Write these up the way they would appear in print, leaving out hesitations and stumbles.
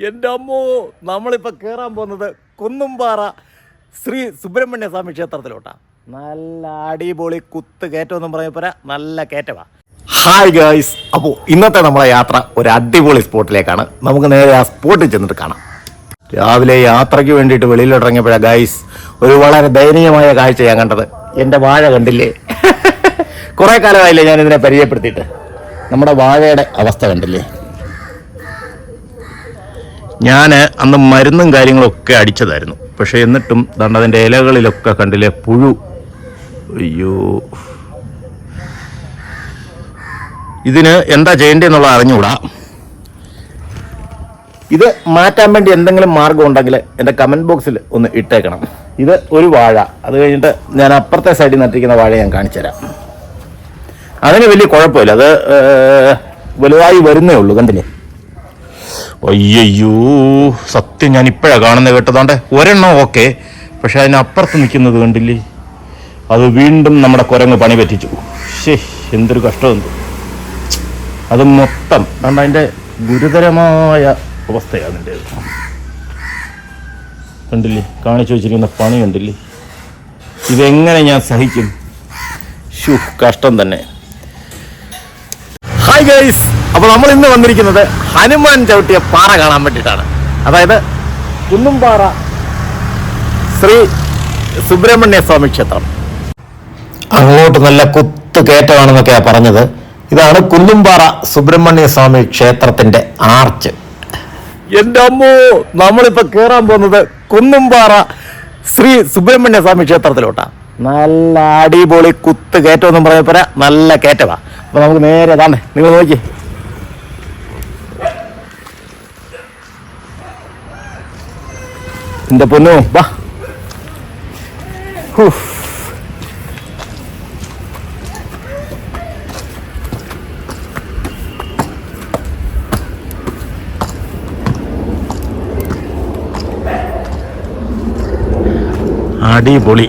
എൻ്റെ അമ്മോ, നമ്മളിപ്പോൾ കയറാൻ പോകുന്നത് കുന്നുംപാറ ശ്രീ സുബ്രഹ്മണ്യ സ്വാമി ക്ഷേത്രത്തിലോട്ടാണ്. നല്ല അടിപൊളി കുത്ത് കയറ്റമെന്നും പറഞ്ഞ പോരാ, നല്ല കയറ്റമാണ്. ഹായ് ഗായ്സ്, അപ്പോൾ ഇന്നത്തെ നമ്മളെ യാത്ര ഒരു അടിപൊളി സ്പോട്ടിലേക്കാണ്. നമുക്ക് നേരെ ആ സ്പോട്ടിൽ ചെന്നിട്ട് കാണാം. രാവിലെ യാത്രയ്ക്ക് വേണ്ടിയിട്ട് വെളിയിലിറങ്ങിയപ്പോഴാണ് ഗായ്സ് ഒരു വളരെ ദയനീയമായ കാഴ്ച ഞാൻ കണ്ടത്. എൻ്റെ വാഴ കണ്ടില്ലേ? കുറേ കാലമായില്ലേ ഞാൻ ഇതിനെ പരിചയപ്പെടുത്തിയിട്ട്. നമ്മുടെ വാഴയുടെ അവസ്ഥ കണ്ടില്ലേ? ഞാൻ അന്ന് മരുന്നും കാര്യങ്ങളൊക്കെ അടിച്ചതായിരുന്നു, പക്ഷെ എന്നിട്ടും അതിൻ്റെ ഇലകളിലൊക്കെ കണ്ടില്ലേ പുഴു. അയ്യോ, ഇതിന് എന്താ ചെയ്യേണ്ടതെന്നുള്ളത് അറിഞ്ഞുകൂടാ. ഇത് മാറ്റാൻ വേണ്ടി എന്തെങ്കിലും മാർഗം ഉണ്ടെങ്കിൽ എൻ്റെ കമൻറ്റ് ബോക്സിൽ ഒന്ന് ഇട്ടേക്കണം. ഇത് ഒരു വാഴ, അത് കഴിഞ്ഞിട്ട് ഞാൻ അപ്പുറത്തെ സൈഡിൽ നട്ടിരിക്കുന്ന വാഴ ഞാൻ കാണിച്ചു തരാം. അതിന് വലിയ കുഴപ്പമില്ല, അത് വലുതായി വരുന്നേ ഉള്ളൂ, കണ്ടില്ലേ? അയ്യോ, സത്യം ഞാൻ ഇപ്പോഴാണ് കാണുന്നത് കേട്ടതാണ്ട്. ഒരെണ്ണം ഓക്കെ, പക്ഷെ അതിനപ്പുറത്ത് നിൽക്കുന്നത് കണ്ടില്ലേ? അത് വീണ്ടും നമ്മുടെ കുരങ്ങ് പണി പറ്റിച്ചു. ശേ, എന്തൊരു കഷ്ടമെന്ത്. അത് മൊത്തം കണ്ട, അതിൻ്റെ ഗുരുതരമായ അവസ്ഥയാണ് അതിൻ്റെ. കണ്ടില്ലേ, കാണിച്ചു വെച്ചിരിക്കുന്ന പണി കണ്ടില്ലേ? ഇതെങ്ങനെ ഞാൻ സഹിക്കും? കഷ്ടം തന്നെ. ഹായ് ഗൈസ്, അപ്പോൾ നമ്മൾ ഇന്ന് വന്നിരിക്കുന്നത് ഹനുമാൻ ചവിട്ടിയ പാറ കാണാൻ വേണ്ടിയിട്ടാണ്. അതായത് കുന്നുംപാറ ശ്രീ സുബ്രഹ്മണ്യ സ്വാമി ക്ഷേത്രം. അങ്ങോട്ട് നല്ല കുത്ത് കയറ്റമാണെന്നൊക്കെയാണ് പറഞ്ഞത്. ഇതാണ് കുന്നുംപാറ സുബ്രഹ്മണ്യ സ്വാമി ക്ഷേത്രത്തിന്റെ ആർച്ച്. എൻ്റെ അമ്മോ, നമ്മളിപ്പോൾ കയറാൻ പോകുന്നത് കുന്നുംപാറ ശ്രീ സുബ്രഹ്മണ്യ സ്വാമി ക്ഷേത്രത്തിലോട്ടാണ്. നല്ല അടിപൊളി കുത്ത് കയറ്റമെന്നും പറഞ്ഞ പോരാ, നല്ല കയറ്റമാണ്. അപ്പോൾ നമുക്ക് നേരെ അതാണ്, നിങ്ങൾ നോക്കി. എൻ്റെ പൊന്നു, വാ. അടിപൊളി.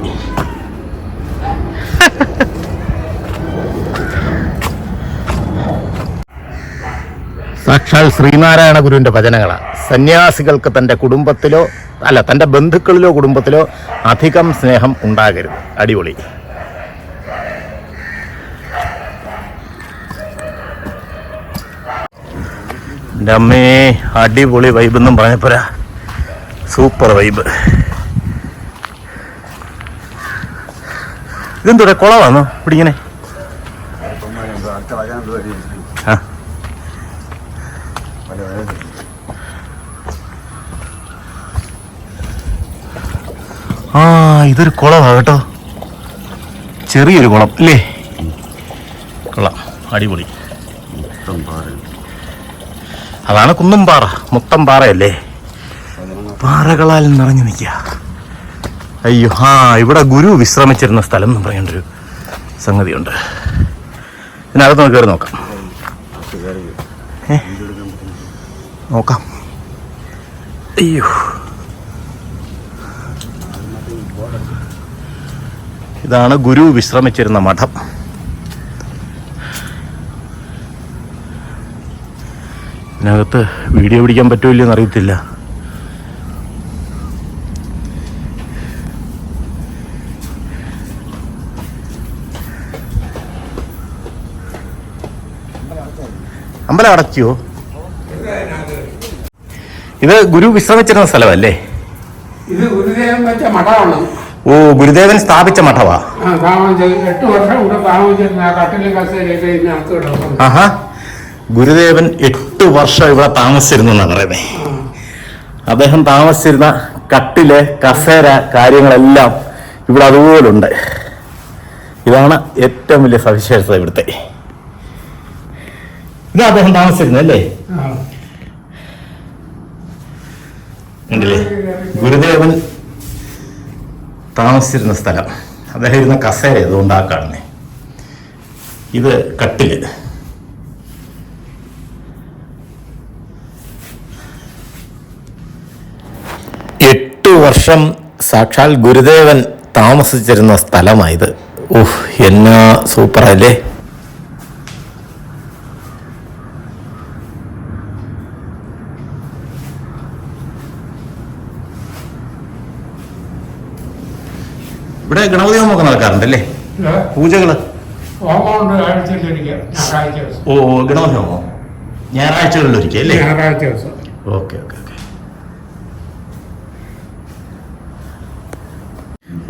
സാക്ഷാൽ ശ്രീനാരായണ ഗുരുവിൻ്റെ ഭജനങ്ങളാണ്. സന്യാസികൾക്ക് തൻ്റെ കുടുംബത്തിലോ അല്ല തൻ്റെ ബന്ധുക്കളിലോ കുടുംബത്തിലോ അധികം സ്നേഹം ഉണ്ടാകരുത്. അടിപൊളി. എൻ്റെ അമ്മേ, അടിപൊളി വൈബ് എന്നും പറഞ്ഞപ്പോരാ, സൂപ്പർ വൈബ്. ഇതെന്തൂടെ കുളമാണോ ഇവിടെ ഇങ്ങനെ? ആ, ഇതൊരു കുളമാണ് കേട്ടോ, ചെറിയൊരു കുളം അല്ലേ? കുളം അടിപൊളി. അതാണ് കുന്നുംപാറ, മൊത്തം പാറയല്ലേ, പാറകളാൽ നിറഞ്ഞു നിൽക്കുക. അയ്യോ, ഇവിടെ ഗുരു വിശ്രമിച്ചിരുന്ന സ്ഥലം എന്ന് പറയേണ്ടൊരു സംഗതിയുണ്ട്. ഇതിനകത്ത് നമുക്ക് കയറി നോക്കാം. നോക്കാം. അയ്യോ, ഇതാണ് ഗുരു വിശ്രമിച്ചിരുന്ന മഠം. ഇതിനകത്ത് വീഡിയോ പിടിക്കാൻ പറ്റുമല്ലോ എന്നറിയത്തില്ല. അമ്പലം അടച്ചിയോ? ഇത് ഗുരു വിശ്രമിച്ചിരുന്ന സ്ഥലമല്ലേ? ഇത് ഗുരുദേവൻ വെച്ച മഠമാണ്. ഓ, ഗുരുദേവൻ സ്ഥാപിച്ച മഠവാ. 8 വർഷം ഇവിടെ താമസിച്ചിരുന്ന കട്ടിലും കസേരയൊക്കെ. ആഹാ, ഗുരുദേവൻ 8 വർഷം ഇവിടെ താമസിച്ചിരുന്നു എന്നാ പറയുന്നേ. അദ്ദേഹം താമസിച്ചിരുന്ന കട്ടില്, കസേര, കാര്യങ്ങളെല്ലാം ഇവിടെ അതുപോലുണ്ട്. ഇതാണ് ഏറ്റവും വലിയ സവിശേഷത ഇവിടുത്തെ. ഇത് അദ്ദേഹം താമസിച്ചിരുന്നല്ലേ? ഉണ്ടല്ലേ, ഗുരുദേവൻ താമസിച്ചിരുന്ന സ്ഥലം. അദ്ദേഹം ഇരുന്ന കസേര അതുകൊണ്ടാക്കാണേ. ഇത് കട്ടില്. എട്ട് വർഷം സാക്ഷാൽ ഗുരുദേവൻ താമസിച്ചിരുന്ന സ്ഥലമായത്. ഓഹ്, എന്നാ സൂപ്പറല്ലേ? ഇവിടെ ഗണപതി ഹോമമൊക്കെ നടക്കാറുണ്ടല്ലേ? പൂജകള് ഹോമമുണ്ട് ആഴ്ചയിലൊരിക്കൽ, ഞായറാഴ്ച ദിവസം. ഓ ഗണപതി ഹോമം ഞായറാഴ്ചകളിലൊരിക്കൽ അല്ലേ? ഞായറാഴ്ച ദിവസം. Okay okay okay.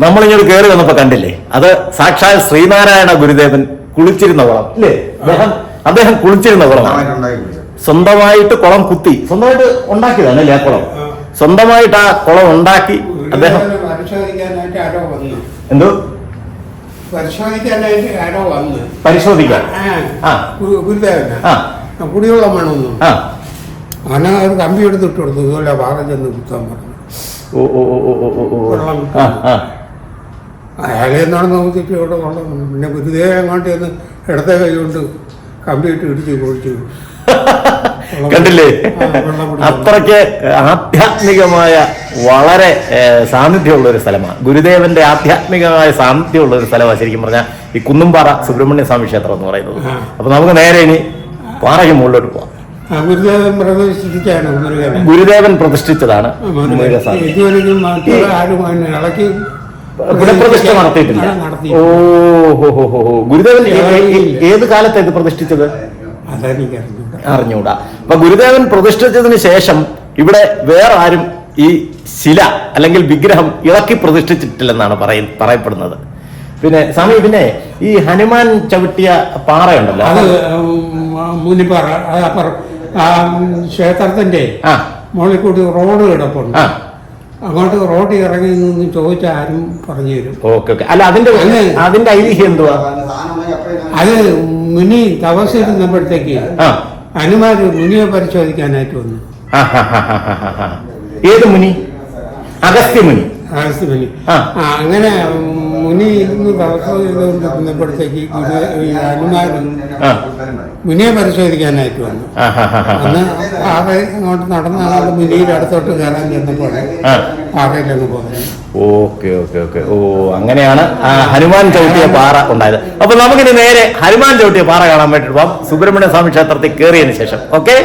നമ്മളിങ്ങോട്ട് കയറി വന്നപ്പോ കണ്ടില്ലേ, അത് സാക്ഷാൽ ശ്രീനാരായണ ഗുരുദേവൻ കുളിച്ചിരുന്ന കുളം അല്ലേ? അദ്ദേഹം കുളിച്ചിരുന്ന കുളമാണ്. സ്വന്തമായിട്ട് കുളം കുത്തി സ്വന്തമായിട്ട് ഉണ്ടാക്കിയതാണ് അല്ലേ ആ കുളം? സ്വന്തമായിട്ട് ആ കുളം ഉണ്ടാക്കി അദ്ദേഹം പരിശോധിക്കാനായിട്ട് ആരോ വന്നു. എന്തോ പരിശോധിക്കാനായിട്ട് ആരോ വന്ന് പരിശോധിക്കാൻ ഗുരുദേവന് കുടിവെള്ളം വേണമെന്നു. അങ്ങനെ ഒരു കമ്പി എടുത്തിട്ട് കൊടുത്തു, ഇതുപോലെ ഭാഗം ചെന്ന് കുത്താൻ പറഞ്ഞു. വെള്ളം അയാളെ എന്നാണ് നോക്കിയിട്ട് ഇവിടെ വെള്ളം. പിന്നെ ഗുരുദേവൻ അങ്ങോട്ട് ചെന്ന് ഇടത്തെ കൈ കൊണ്ട് കമ്പിയിട്ട് ഇടിച്ച് കുഴിച്ചു. കണ്ടില്ലേ, അത്രയ്ക്ക് ആധ്യാത്മികമായ വളരെ സാന്നിധ്യമുള്ള ഒരു സ്ഥലമാണ്. ഗുരുദേവന്റെ ആധ്യാത്മികമായ സാന്നിധ്യമുള്ള ഒരു സ്ഥലമാണ് ശരിക്കും പറഞ്ഞാൽ ഈ കുന്നുംപാറ സുബ്രഹ്മണ്യ സ്വാമി ക്ഷേത്രം എന്ന് പറയുന്നത്. അപ്പൊ നമുക്ക് നേരെ ഇനി പാറയ്ക്ക് മുകളിലോട്ട് പോവാം. ഗുരുദേവൻ പ്രതിഷ്ഠിച്ചതാണ്. പുനഃപ്രതിഷ്ഠ നടത്തിയിട്ടില്ല. ഗുരുദേവൻ ഏത് കാലത്താണ് ഇത് പ്രതിഷ്ഠിച്ചത് അറിഞ്ഞൂടാ. അപ്പൊ ഗുരുദേവൻ പ്രതിഷ്ഠിച്ചതിന് ശേഷം ഇവിടെ വേറെ ആരും ഈ ശില അല്ലെങ്കിൽ വിഗ്രഹം ഇളക്കി പ്രതിഷ്ഠിച്ചിട്ടില്ലെന്നാണ് പറയപ്പെടുന്നത്. പിന്നെ സ്വാമി, പിന്നെ ഈ ഹനുമാൻ ചവിട്ടിയ പാറയുണ്ടല്ലോ, അത് മുനിപ്പാറ, ക്ഷേത്രത്തിന്റെ മുകളിൽ കൂടി റോഡ് കിടപ്പുണ്ട്. അങ്ങോട്ട് റോഡ് ഇറങ്ങി നിന്ന് ചോദിച്ചാൽ ആരും പറഞ്ഞു തരും. Okay okay. അല്ല, അതിന്റെ ഐതിഹ്യം എന്തുവാ? അത് മുനി തപസ്സിരുന്നപ്പോഴത്തേക്ക് ഹനുമാൻ മുനിയെ പരിശോധിക്കാനായിട്ട് വന്നു. ഏത് മുനി? അഗസ്ത്യമുനി. അഗസ്ത്യമുനി. അങ്ങനെ മുനി ഇരുന്ന് തപസ്സിരുന്നപ്പോഴത്തേക്ക് ഹനുമാൻ മുനിയെ പരിശോധിക്കാനായിട്ട് വന്നു. അന്ന് പാറ അങ്ങോട്ട് നടന്നാണ് മുനിയുടെ അടുത്തോട്ട് കയറാൻ ചെന്നപ്പോൾ പാറയിലങ്ങ് പോകുന്നത്. Okay okay okay. ഓ, അങ്ങനെയാണ് ഹനുമാൻ ചവിട്ടിയ പാറ ഉണ്ടായത്. അപ്പൊ നമുക്കിനി നേരെ ഹനുമാൻ ചവിട്ടിയ പാറ കാണാൻ വേണ്ടി പോവാം, സുബ്രഹ്മണ്യ സ്വാമി ക്ഷേത്രത്തിൽ കയറിയതിനു ശേഷം. ഓക്കെ.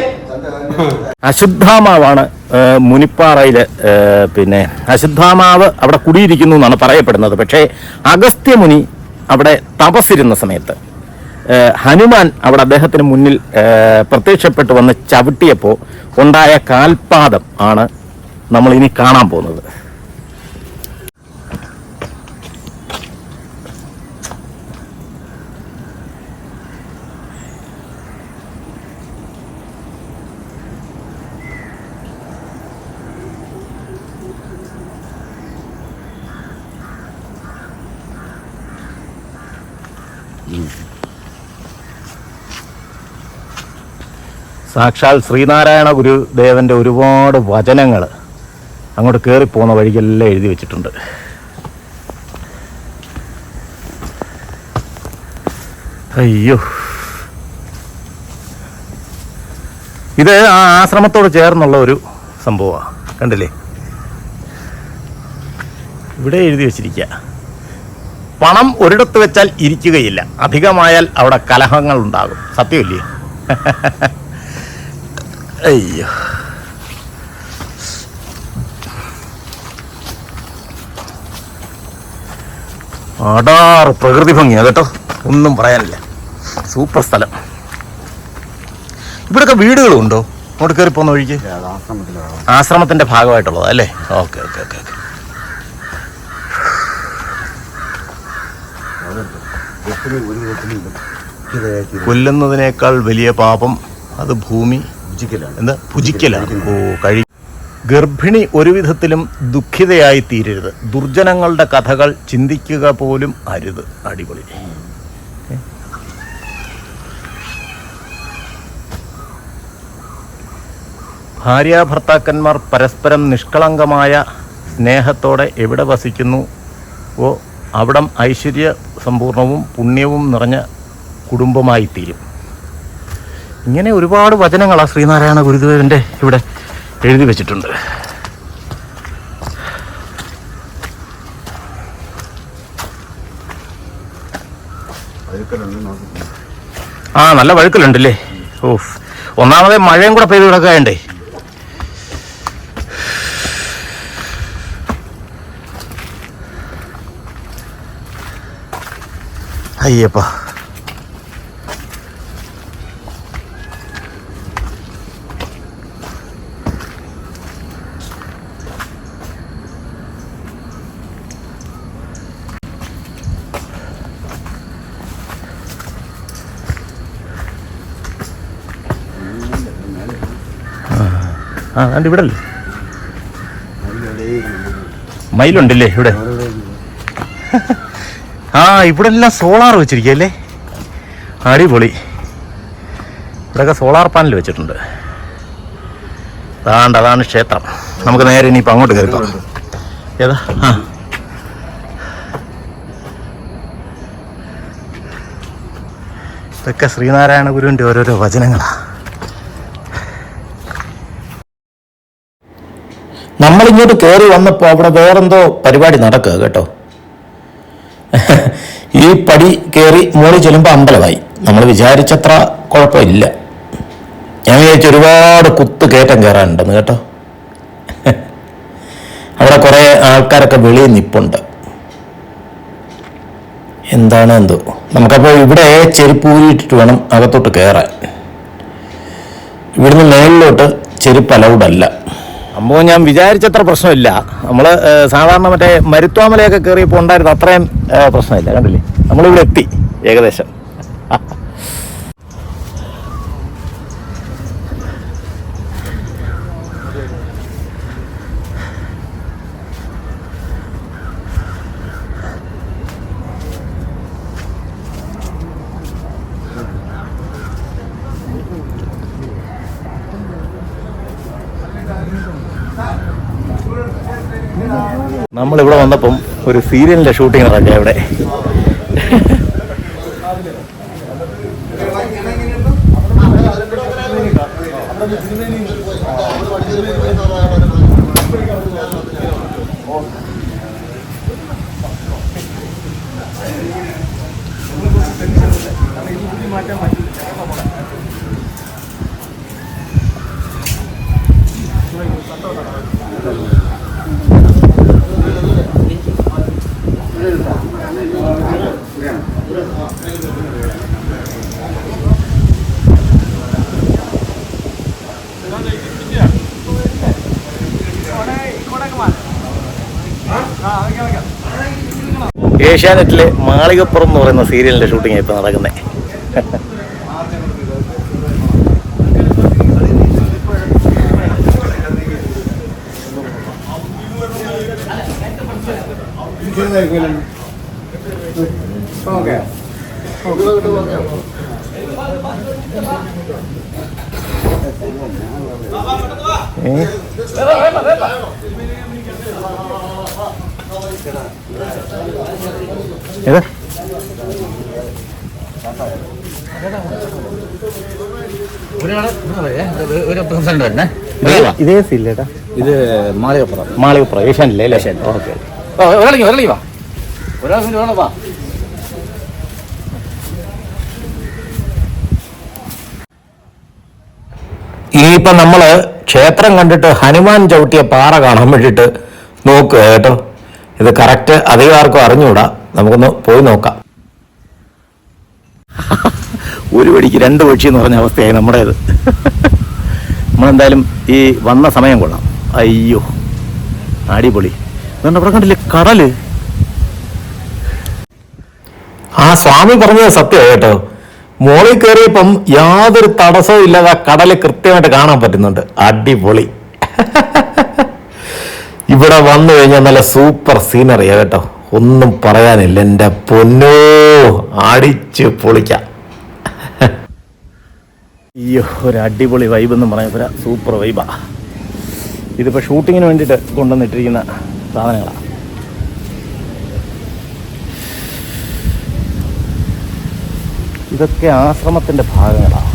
അശുദ്ധാമാവാണ് മുനിപ്പാറയില്. പിന്നെ അശുദ്ധാമാവ് അവിടെ കുടിയിരിക്കുന്നു എന്നാണ് പറയപ്പെടുന്നത്. പക്ഷേ അഗസ്ത്യമുനി അവിടെ തപസ്സിരുന്ന സമയത്ത് ഹനുമാൻ അവിടെ അദ്ദേഹത്തിന് മുന്നിൽ പ്രത്യക്ഷപ്പെട്ടു വന്ന് ചവിട്ടിയപ്പോൾ ഉണ്ടായ കാൽപാദം ആണ് നമ്മൾ ഇനി കാണാൻ പോകുന്നത്. സാക്ഷാൽ ശ്രീനാരായണ ഗുരുദേവന്റെ ഒരുപാട് വചനങ്ങൾ അങ്ങോട്ട് കയറിപ്പോകുന്ന വഴിക്കെല്ലാം എഴുതി വെച്ചിട്ടുണ്ട്. അയ്യോ, ഇത് ആ ആശ്രമത്തോട് ചേർന്നുള്ള ഒരു സംഭവമാണ്. കണ്ടില്ലേ, ഇവിടെ എഴുതി വെച്ചിരിക്കുക, പണം ഒരിടത്ത് വെച്ചാൽ ഇരിക്കുകയില്ല, അധികമായാൽ അവിടെ കലഹങ്ങൾ ഉണ്ടാകും. സത്യമില്ലേ? അയ്യോ, അടാറ് പ്രകൃതി ഭംഗിയാണ് കേട്ടോ, ഒന്നും പറയാനില്ല. സൂപ്പർ സ്ഥലം. ഇവിടെയൊക്കെ വീടുകളും ഉണ്ടോ അങ്ങോട്ട് കയറി പോകുന്ന വഴിക്ക്? ആശ്രമത്തിന്റെ ഭാഗമായിട്ടുള്ളത് അല്ലേ? Okay okay okay okay. കൊല്ലുന്നതിനേക്കാൾ വലിയ പാപം അത് ഭൂമി എന്താ ഭുജിക്കലാണ്. ഓ, ഗർഭിണി ഒരു വിധത്തിലും ദുഃഖിതയായി തീരരുത്, ദുർജനങ്ങളുടെ കഥകൾ ചിന്തിക്കുക പോലും അരുത്. അടിപൊളി. ഭാര്യാഭർത്താക്കന്മാർ പരസ്പരം നിഷ്കളങ്കമായ സ്നേഹത്തോടെ എവിടെ വസിക്കുന്നുവോ അവിടം ഐശ്വര്യ സമ്പൂർണവും പുണ്യവും നിറഞ്ഞ കുടുംബമായി തീരും. ഇങ്ങനെ ഒരുപാട് വചനങ്ങളാണ് ശ്രീനാരായണ ഗുരുദേവന്റെ ഇവിടെ എഴുതി വെച്ചിട്ടുണ്ട്. നല്ല വഴുക്കലുണ്ടല്ലേ? ഓഫ്, ഒന്നാമതേ മഴയും കൂടെ പെയ്ത് കിടക്കാണ്ടേ. അയ്യപ്പ. അതുകൊണ്ട് ഇവിടെ അല്ലേ മയിലുണ്ടല്ലേ ഇവിടെ? ഇവിടെ എല്ലാം സോളാർ വെച്ചിരിക്കുകയല്ലേ, അടിപൊളി. ഇവിടെയൊക്കെ സോളാർ പാനൽ വെച്ചിട്ടുണ്ട്. അതാണ് ക്ഷേത്രം. നമുക്ക് നേരെ ഇനിയിപ്പോൾ അങ്ങോട്ട് കയറിക്കോ. ഏതാ? ഇതൊക്കെ ശ്രീനാരായണ ഗുരുവിൻ്റെ ഓരോരോ വചനങ്ങളാണ്. നമ്മളിങ്ങോട്ട് കയറി വന്നപ്പോൾ അവിടെ വേറെന്തോ പരിപാടി നടക്കുക കേട്ടോ. ഈ പടി കയറി മുകളിൽ ചെല്ലുമ്പോൾ അമ്പലമായി. നമ്മൾ വിചാരിച്ചത്ര കുഴപ്പമില്ല. ഞാൻ വിചാരിച്ചു ഒരുപാട് കുത്ത് കയറ്റം കയറാനുണ്ടെന്ന് കേട്ടോ. അവിടെ കുറേ ആൾക്കാരൊക്കെ വെളിയിൽ നിൽപ്പുണ്ട്. എന്താണ് എന്തോ. നമുക്കപ്പോൾ ഇവിടെ ചെരുപ്പ് ഊരിയിട്ടിട്ട് വേണം അകത്തോട്ട് കയറാൻ. ഇവിടുന്ന് മേളിലോട്ട് ചെരുപ്പ് അലൗഡല്ല. അപ്പോൾ ഞാൻ വിചാരിച്ചത്ര പ്രശ്നമില്ല. നമ്മൾ സാധാരണ മറ്റേ മരുത്വാമലയൊക്കെ കയറിയപ്പോൾ ഉണ്ടായിരുന്നു അത്രയും പ്രശ്നമില്ല. കണ്ടില്ലേ, നമ്മളിവിടെ എത്തി ഏകദേശം. നമ്മളിവിടെ വന്നപ്പം ഒരു സീരിയലിൻ്റെ ഷൂട്ടിംഗ് നടക്കുക ഇവിടെ. ഏഷ്യാനെറ്റിലെ മാളികപ്പുറം എന്ന് പറയുന്ന സീരിയലിൻ്റെ ഷൂട്ടിംഗ് ഇപ്പോൾ നടക്കുന്നത്. ഏതാ ഇതേ സീരിയലേട്ടാ? ഇത് മാളികപ്പുറം ഏഷ്യാനില്ലേ? ഏഷ്യാൻ. ഓക്കെ. ഇനിയിപ്പം നമ്മള് ക്ഷേത്രം കണ്ടിട്ട് ഹനുമാൻ ചവിട്ടിയ പാറ കാണാൻ വേണ്ടിയിട്ട് നോക്കുക കേട്ടോ. ഇത് കറക്റ്റ് അധികം ആർക്കും അറിഞ്ഞുകൂടാ. നമുക്കൊന്ന് പോയി നോക്കാം. ഒരു വഴിക്ക് രണ്ട് പക്ഷി എന്ന് പറഞ്ഞ അവസ്ഥയായി നമ്മുടേത്. നമ്മളെന്തായാലും ഈ വന്ന സമയം കൊള്ളാം. അയ്യോ അടിപൊളി. അതുകൊണ്ട് അവിടെ കണ്ടില്ലേ കടല്. ആ സ്വാമി പറഞ്ഞത് സത്യമാണ് കേട്ടോ. മോളിൽ കയറിയപ്പം യാതൊരു തടസ്സവും ഇല്ലാതെ ആ കടല് കൃത്യമായിട്ട് കാണാൻ പറ്റുന്നുണ്ട്. അടിപൊളി. ഇവിടെ വന്നു കഴിഞ്ഞാൽ നല്ല സൂപ്പർ സീനറിയാ കേട്ടോ. ഒന്നും പറയാനില്ല. എൻ്റെ പൊന്നോ, അടിച്ച് പൊളിക്കാം. അയ്യോ ഒരു അടിപൊളി വൈബ് എന്ന് പറയാൻ സൂപ്പർ വൈബാ. ഇതിപ്പോൾ ഷൂട്ടിങ്ങിന് വേണ്ടിയിട്ട് കൊണ്ടുവന്നിട്ടിരിക്കുന്ന സാധനങ്ങളാണ്. ഇതൊക്കെ ആശ്രമത്തിൻ്റെ ഭാഗങ്ങളാണ്.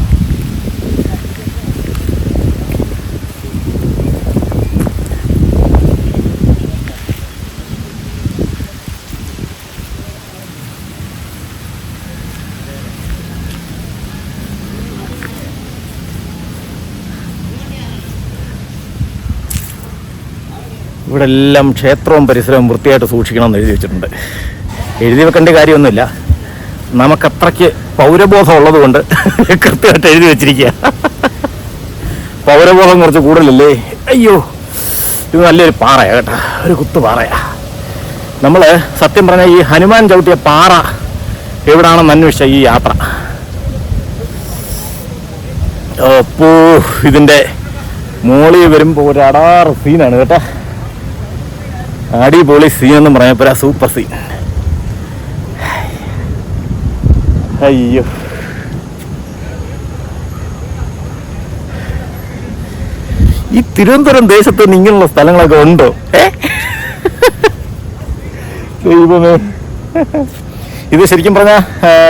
ഇവിടെ എല്ലാം ക്ഷേത്രവും പരിസരവും വൃത്തിയായിട്ട് സൂക്ഷിക്കണമെന്ന് എഴുതി വെച്ചിട്ടുണ്ട്. എഴുതി വെക്കേണ്ട കാര്യമൊന്നുമില്ല, നമുക്കത്രയ്ക്ക് പൗരബോധം ഉള്ളത് കൊണ്ട് കൃത്യമായിട്ട് എഴുതി വെച്ചിരിക്കുക. പൗരബോധം കുറച്ച് കൂടുതലല്ലേ. അയ്യോ, ഇത് നല്ലൊരു പാറയാ കേട്ടോ, ഒരു കുത്തു പാറയാ. നമ്മൾ സത്യം പറഞ്ഞാൽ ഈ ഹനുമാൻ ചവിട്ടിയ പാറ എവിടാണെന്ന് അന്വേഷിച്ച ഈ യാത്ര. അപ്പോ ഇതിൻ്റെ മോളിൽ വരുമ്പോൾ ഒരു അടാറ് സീനാണ് കേട്ടോ. അടിപൊളി സീൻ എന്നും പറഞ്ഞപ്പോൾ സൂപ്പർ സീൻ. അയ്യോ, ഈ തിരുവനന്തപുരം ദേശത്ത് ഇങ്ങനെയുള്ള സ്ഥലങ്ങളൊക്കെ ഉണ്ടോ? ദൈവമേ, ഇത് ശരിക്കും പറഞ്ഞാൽ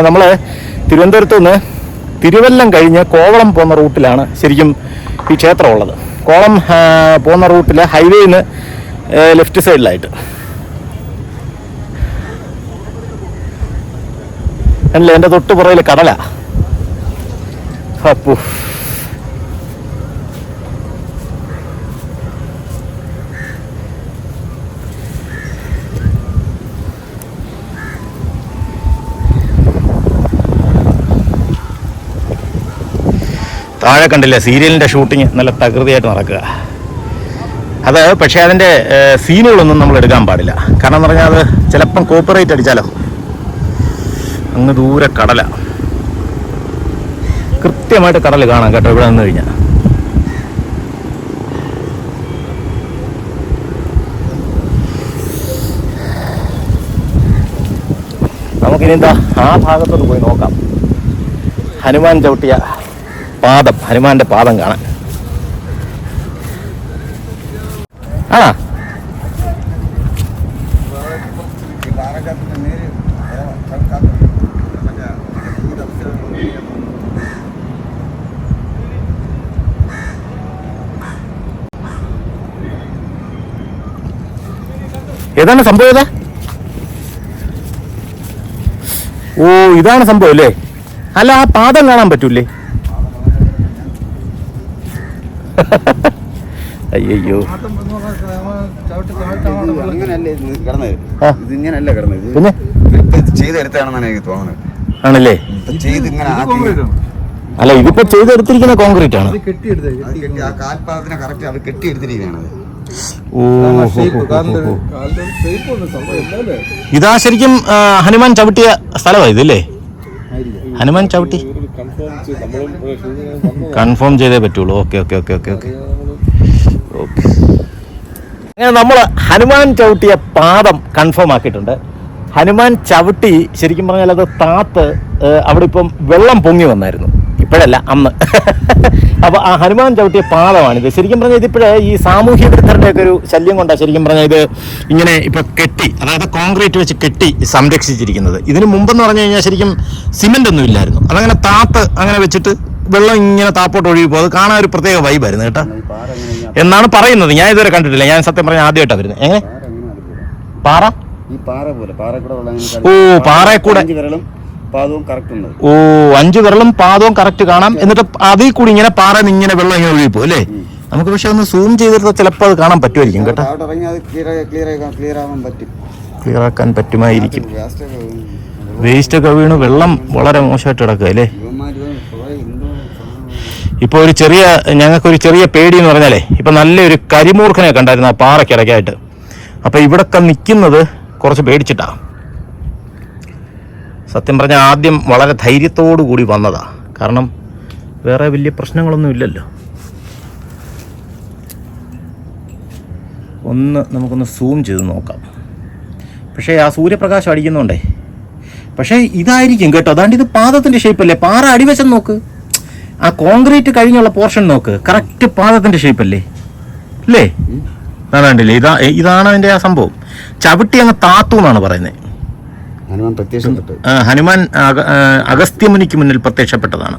നമ്മൾ തിരുവനന്തപുരത്ത് നിന്ന് തിരുവല്ലം കഴിഞ്ഞ് കോവളം പോകുന്ന റൂട്ടിലാണ് ശരിക്കും ഈ ക്ഷേത്രം ഉള്ളത്. കോവളം പോകുന്ന റൂട്ടിൽ ഹൈവേന്ന് ലെഫ്റ്റ് സൈഡിലായിട്ട് അല്ലേ, എൻ്റെ തൊട്ട് പുറകിൽ കടല. അപ്പോ താഴെ കണ്ടില്ലേ സീരിയലിൻ്റെ ഷൂട്ടിങ് നല്ല തകൃതിയായിട്ട് നടക്കുക. അത് പക്ഷേ അതിൻ്റെ സീനുകളൊന്നും നമ്മൾ എടുക്കാൻ പാടില്ല. കാരണം എന്ന് പറഞ്ഞാൽ അത് ചിലപ്പം കോപ്പിറൈറ്റ് അടിച്ചാലോ. അങ്ങ് ദൂരെ കടല, കൃത്യമായിട്ട് കടൽ കാണാം കേട്ടോ ഇവിടെ നിന്ന് കഴിഞ്ഞാൽ. നമുക്കിനി എന്താ ആ ഭാഗത്തോട്ട് പോയി നോക്കാം. ഹനുമാൻ ചവിട്ടിയ പാദം, ഹനുമാന്റെ പാദം കാണാൻ. ആ ഏതാണ് സംഭവം? ഏതാ? ഓ, ഇതാണ് സംഭവം അല്ലേ? അല്ല, ആ പാദം കാണാൻ പറ്റൂലേ? അയ്യോ, പിന്നെ ചെയ്തെടുത്താണെന്നാണ് എനിക്ക് തോന്നുന്നത്. ആണല്ലേ? അല്ല, ഇതിപ്പോ ചെയ്തെടുത്തിരിക്കുന്ന കോൺക്രീറ്റ് ആണ്. കാൽപാദത്തിനെ കറക്റ്റ് അത് കെട്ടിയെടുത്തിരിക്കുകയാണ്. ഇതാ ശരിക്കും ഹനുമാൻ ചവിട്ടിയ സ്ഥലമാണ് ഇതല്ലേ? ഹനുമാൻ ചവിട്ടി കൺഫേം ചെയ്തേ പറ്റുള്ളൂ. Okay okay okay okay okay okay. അങ്ങനെ നമ്മൾ ഹനുമാൻ ചവിട്ടിയ പാദം കൺഫേം ആക്കിയിട്ടുണ്ട്. ഹനുമാൻ ചവിട്ടി ശരിക്കും പറഞ്ഞാൽ അത് താത്ത് അവിടെ ഇപ്പം വെള്ളം പൊങ്ങി വന്നായിരുന്നു, ഇപ്പോഴല്ല അന്ന്. അപ്പോൾ ആ ഹനുമാൻ ചവിട്ടിയ പാദമാണിത്. ശരിക്കും പറഞ്ഞാൽ ഇതിപ്പോഴേ ഈ സാമൂഹ്യ വിരുദ്ധരുടെയൊക്കെ ഒരു ശല്യം കൊണ്ടാണ് ശരിക്കും പറഞ്ഞാൽ ഇത് ഇങ്ങനെ ഇപ്പോൾ കെട്ടി, അതായത് കോൺക്രീറ്റ് വെച്ച് കെട്ടി സംരക്ഷിച്ചിരിക്കുന്നത്. ഇതിന് മുമ്പെന്ന് പറഞ്ഞു കഴിഞ്ഞാൽ ശരിക്കും സിമെൻ്റ് ഒന്നും ഇല്ലായിരുന്നു. അതങ്ങനെ താത്ത് അങ്ങനെ വെച്ചിട്ട് വെള്ളം ഇങ്ങനെ താപ്പോട്ട് ഒഴുകി പോകും. അത് കാണാൻ ഒരു പ്രത്യേക വൈബായിരുന്നു കേട്ടോ എന്നാണ് പറയുന്നത്. ഞാൻ ഇതുവരെ കണ്ടിട്ടില്ല, ഞാൻ സത്യം പറഞ്ഞാൽ ആദ്യമായിട്ടാണ് വരുന്നത്. എങ്ങനെ പാറ? ഓ, പാറയെ കൂടെ ഓ 5 വിരലും പാദവും കറക്റ്റ് കാണാം. എന്നിട്ട് അതിൽ കൂടി ഇങ്ങനെ പാറ ഇങ്ങനെ വെള്ളം ഇങ്ങനെ ഒഴുകി പോകും അല്ലേ? നമുക്ക് പക്ഷെ ഒന്ന് സൂം ചെയ്തിട്ട് ചിലപ്പോൾ അത് കാണാൻ പറ്റുമായിരിക്കും കേട്ടോ. ക്ലിയർ ആക്കാൻ പറ്റുമായിരിക്കും. വേസ്റ്റ് ഒക്കെ വീണ് വെള്ളം വളരെ മോശമായിട്ട് കിടക്കുക അല്ലേ? ഇപ്പോൾ ഞങ്ങൾക്കൊരു ചെറിയ പേടി എന്ന് പറഞ്ഞാലേ, ഇപ്പം നല്ലൊരു കരിമൂർഖനെ കണ്ടായിരുന്നു ആ പാറയ്ക്കിടയ്ക്കായിട്ട്. അപ്പം ഇവിടൊക്കെ നിൽക്കുന്നത് കുറച്ച് പേടിച്ചിട്ടാ. സത്യം പറഞ്ഞാൽ ആദ്യം വളരെ ധൈര്യത്തോടു കൂടി വന്നതാ, കാരണം വേറെ വലിയ പ്രശ്നങ്ങളൊന്നും ഇല്ലല്ലോ. നമുക്കൊന്ന് സൂം ചെയ്ത് നോക്കാം. പക്ഷേ ആ സൂര്യപ്രകാശം അടിക്കുന്നുണ്ടേ. പക്ഷേ ഇതായിരിക്കും കേട്ടോ, അതാണ്ട് ഇത് പാദത്തിൻ്റെ ഷേപ്പല്ലേ? പാറ അടിവശം നോക്ക്, ആ കോൺക്രീറ്റ് കഴിഞ്ഞുള്ള പോർഷൻ നോക്ക്, കറക്റ്റ് പാദത്തിൻ്റെ ഷേപ്പല്ലേ അല്ലേ? അതാണ്ടില്ലേ, ഇതാണ് അതിൻ്റെ ആ സംഭവം. ചവിട്ടി അങ്ങ് താത്തു എന്നാണ് പറയുന്നത്. ഹനുമാൻ അഗസ്ത്യമുനിക്ക് മുന്നിൽ പ്രത്യക്ഷപ്പെട്ടതാണ്.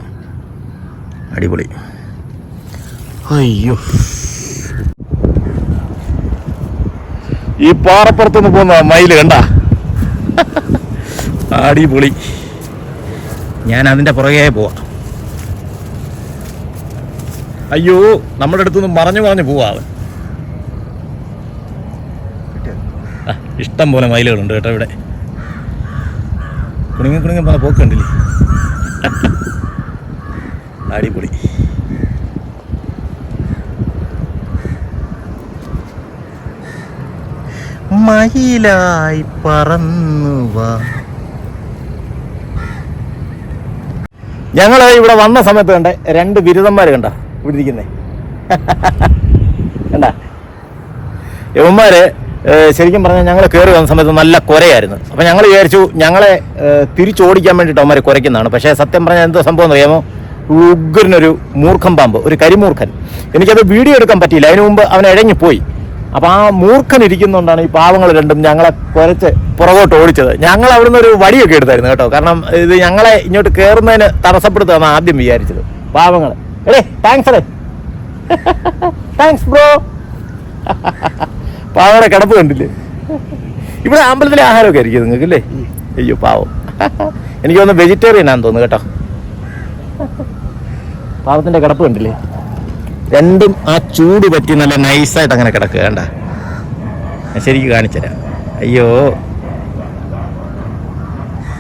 അടിപൊളി. അയ്യോ, ഈ പാറപ്പുറത്തുനിന്ന് പോകുന്ന മയില് കണ്ട? അടിപൊളി. ഞാൻ അതിൻ്റെ പുറകെ പോവാ. അയ്യോ, നമ്മുടെ അടുത്തുനിന്ന് മറഞ്ഞു പോവാ. ഇഷ്ടം പോലെ മയിലുകളുണ്ട് കേട്ടോ ഇവിടെ. കുണുങ്ങി പോക്ക് കണ്ടില്ലേ? അടിപൊളി. മയിലായി പറന്നുവാ. ഞങ്ങൾ ഇവിടെ വന്ന സമയത്ത് കണ്ട 2 ബിരുദന്മാർ കണ്ട ഇവിടെ ഇരിക്കുന്നേ. കണ്ട യവന്മാര് ശരിക്കും പറഞ്ഞാൽ ഞങ്ങൾ കയറി വന്ന സമയത്ത് നല്ല കുരയായിരുന്നു. അപ്പം ഞങ്ങൾ വിചാരിച്ചു ഞങ്ങളെ തിരിച്ചോടിക്കാൻ വേണ്ടിയിട്ട് അവന്മാർ കുരയ്ക്കുന്നതാണ്. പക്ഷേ സത്യം പറഞ്ഞാൽ എന്തോ സംഭവം എന്ന് അറിയാമോ? ഉഗ്രനൊരു മൂർഖൻ പാമ്പ്, ഒരു കരിമൂർഖൻ. എനിക്കത് വീഡിയോ എടുക്കാൻ പറ്റിയില്ല, അതിനു മുമ്പ് അവൻ ഇഴഞ്ഞിപ്പോയി. അപ്പോൾ ആ മൂർഖൻ ഇരിക്കുന്നതുകൊണ്ടാണ് ഈ പാവങ്ങൾ രണ്ടും ഞങ്ങളെ കുരച്ച് പുറകോട്ട് ഓടിച്ചത്. ഞങ്ങൾ അവിടുന്ന് ഒരു വടിയൊക്കെ എടുത്തായിരുന്നു കേട്ടോ. കാരണം ഇത് ഞങ്ങളെ ഇങ്ങോട്ട് കയറുന്നതിന് തടസ്സപ്പെടുത്തുകയാണ് ആദ്യം വിചാരിച്ചത് പാവങ്ങൾ. താങ്ക്സ് അല്ലേ, താങ്ക്സ് ബ്രോ. പാവയുടെ കിടപ്പ് കണ്ടില്ലേ? ഇവിടെ അമ്പലത്തിലെ ആഹാരമൊക്കെ ആയിരിക്കും നിങ്ങൾക്ക് അല്ലേ? അയ്യോ പാവം. എനിക്ക് തോന്നുന്നു വെജിറ്റേറിയൻ ആണെന്ന് തോന്നുന്നു കേട്ടോ. പാവത്തിന്റെ കിടപ്പ് കണ്ടില്ലേ? രണ്ടും ആ ചൂട് പറ്റി നല്ല നൈസായിട്ട് അങ്ങനെ കിടക്കുക. വേണ്ട ശരിക്കും കാണിച്ചുതരാം. അയ്യോ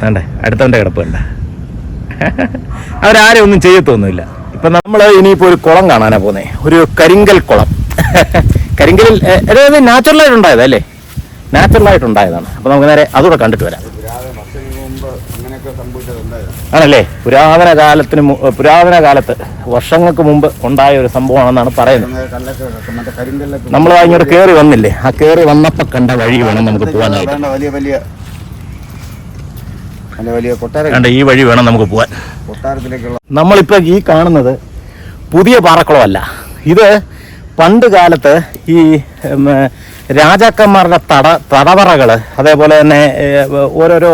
വേണ്ടേ, അടുത്തവൻ്റെ കിടപ്പ് വേണ്ട. അവരാരും ഒന്നും ചെയ്യത്തൊന്നുമില്ല. ഇപ്പം നമ്മൾ ഇനിയിപ്പോൾ ഒരു കുളം കാണാനാണ് പോകുന്നത്, ഒരു കരിങ്കൽ കുളം. കരിങ്കലിൽ അതായത് നാച്ചുറലായിട്ടുണ്ടായതല്ലേ, നാച്ചുറലായിട്ടുണ്ടായതാണ്. അപ്പോൾ നമുക്ക് നേരെ അതുകൂടെ കണ്ടിട്ട് വരാം. ആണല്ലേ? പുരാതന കാലത്ത് വർഷങ്ങൾക്ക് മുമ്പ് ഉണ്ടായ ഒരു സംഭവമാണെന്നാണ് പറയുന്നത്. നമ്മൾ ഇങ്ങോട്ട് കയറി വന്നില്ലേ, ആ കയറി വന്നപ്പോൾ കണ്ട വഴി വേണം നമുക്ക് പോകാനായിട്ട്. ഈ വഴി വേണം നമുക്ക് പോകാൻ. നമ്മളിപ്പോൾ ഈ കാണുന്നത് പുതിയ പാറക്കുളമല്ല. ഇത് പണ്ട് കാലത്ത് ഈ രാജാക്കന്മാരുടെ തടവറകൾ, അതേപോലെ തന്നെ ഓരോരോ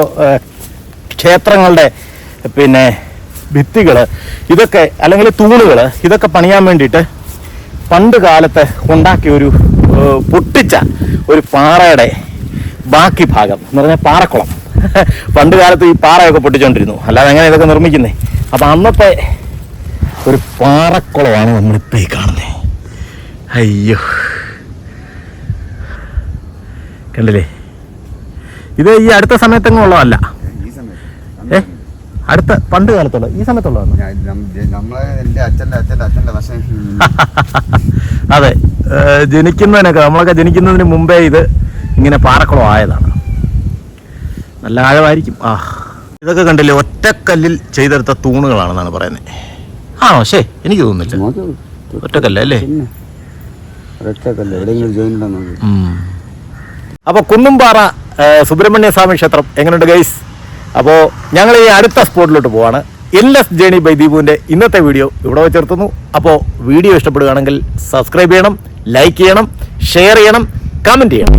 ക്ഷേത്രങ്ങളുടെ ഭിത്തികൾ, ഇതൊക്കെ അല്ലെങ്കിൽ തൂണുകൾ, ഇതൊക്കെ പണിയാൻ വേണ്ടിയിട്ട് പണ്ട് കാലത്ത് ഉണ്ടാക്കിയ ഒരു പൊട്ടിച്ച ഒരു പാറയുടെ ബാക്കി ഭാഗം എന്ന് പറഞ്ഞാൽ പാറക്കുളം. പണ്ട് കാലത്ത് ഈ പാറയൊക്കെ പൊട്ടിച്ചോണ്ടിരുന്നു, അല്ലാതെ എങ്ങനെ ഇതൊക്കെ നിർമ്മിക്കുന്നേ. അപ്പം അന്നത്തെ ഒരു പാറക്കുളമാണ് നമ്മളിപ്പോൾ ഈ കാണുന്നത്. അയ്യോ കണ്ടില്ലേ? ഇത് ഈ അടുത്ത സമയത്തെങ്ങും ഉള്ളതല്ല, അടുത്ത പണ്ട് കാലത്തുള്ള ഈ സമയത്തുള്ളതാണ്. അതെ, നമ്മളൊക്കെ ജനിക്കുന്നതിന് മുമ്പേ ഇത് ഇങ്ങനെ പാറക്കുളം ആയതാണ്. നല്ല ആഴമായിരിക്കും. ഇതൊക്കെ കണ്ടില്ലേ, ഒറ്റക്കല്ലിൽ ചെയ്തെടുത്ത തൂണുകളാണെന്നാണ് പറയുന്നത്. ആണോ? ശേ, എനിക്ക് തോന്നുന്നില്ല. ഒറ്റക്കല്ല അല്ലേ? അപ്പോൾ കുന്നുംപാറ സുബ്രഹ്മണ്യ സ്വാമി ക്ഷേത്രം എങ്ങനെയുണ്ട് ഗൈസ്? അപ്പോൾ ഞങ്ങൾ ഈ അടുത്ത സ്പോട്ടിലോട്ട് പോവാണ്. എൻലെസ് ജേണി ബൈ ദീപുവിൻ്റെ ഇന്നത്തെ വീഡിയോ ഇവിടെ വെച്ച് നിർത്തുന്നു. അപ്പോൾ വീഡിയോ ഇഷ്ടപ്പെടുകയാണെങ്കിൽ സബ്സ്ക്രൈബ് ചെയ്യണം, ലൈക്ക് ചെയ്യണം, ഷെയർ ചെയ്യണം, കമൻറ്റ് ചെയ്യണം.